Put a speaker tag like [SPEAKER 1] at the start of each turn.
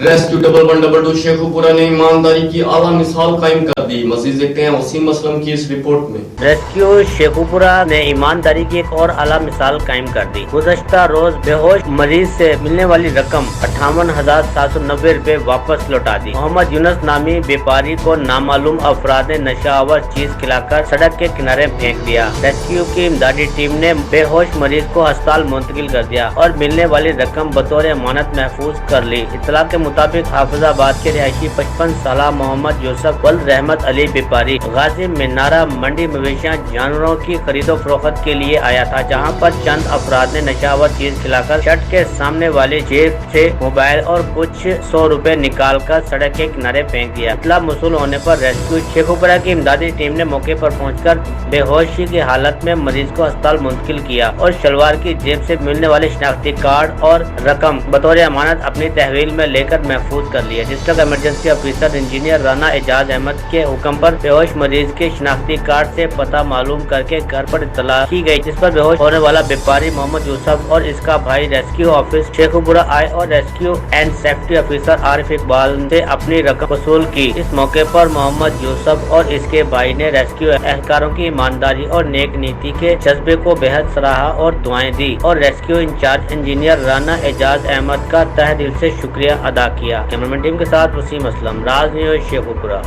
[SPEAKER 1] Rescue 1112 Sheikhupura ने ईमानदारी की आला मिसाल कायम कर दी। मजीद देखते हैं वसीम असलम की इस रिपोर्ट में।
[SPEAKER 2] रेस्क्यू शेखुपुरा ने ईमानदारी की एक और आला मिसाल कायम कर दी। गुज़श्ता रोज बेहोश मरीज से मिलने वाली रकम 58,790 रुपए वापस लौटा दी। मोहम्मद यूनुस नामी व्यापारी को नामालूम अफराद ने नशावर चीज खिलाकर सड़क के किनारे फेंक दिया। रेस्क्यू की इमदादी टीम ने बेहोश मरीज को अस्पताल मुंतकिल कर दिया और मिलने वाली रकम बतौर अमानत महफूज कर ली। इत्तला के मुताबिक हाफिजाबाद के रिहायशी 55 साल मोहम्मद यूसुफ वल्द रहमत अली व्यापारी गाजी मीनारा मंडी मवेशियां जानवरों की खरीदो फरोख्त के लिए आया था, जहां पर चंद अफराद ने नशावर चीज खिलाकर शर्ट के सामने वाले जेब से मोबाइल और कुछ 100 रुपए निकालकर सड़क के किनारे फेंक दिया। इत्तला मौसूल होने पर रेस्क्यू शेखुपुरा की इमदादी टीम ने मौके पर पहुंचकर बेहोशी की हालत में मरीज को अस्पताल मुंतकिल किया और शलवार की जेब से मिलने वाले शनाख्ती कार्ड और रकम बतौर अमानत अपनी तहवील में लेकर महफूज कर लिया। District emergency officer engineer Rana Ejaz Ahmad के हुक्म पर बेहोश मरीज के शनाख्ती कार्ड से पता मालूम करके घर पर इत्तला की गई, जिस पर बेहोश होने वाला व्यापारी मोहम्मद यूसुफ और इसका भाई रेस्क्यू ऑफिस शेखुपुरा आए और rescue and safety officer Arif Iqbal से अपनी रकम वसूल की। इस मौके पर मोहम्मद यूसुफ और इसके भाई ने रेस्क्यू एहलकारों की ईमानदारी और नेक नीति के जज्बे को बेहद सराहा और दुआएं दी और rescue incharge engineer Rana Ejaz Ahmad का तहे दिल से शुक्रिया अदा किया। कैमरामैन टीम के साथ वसीम असलम, राज न्यूज़ शेखुपुरा।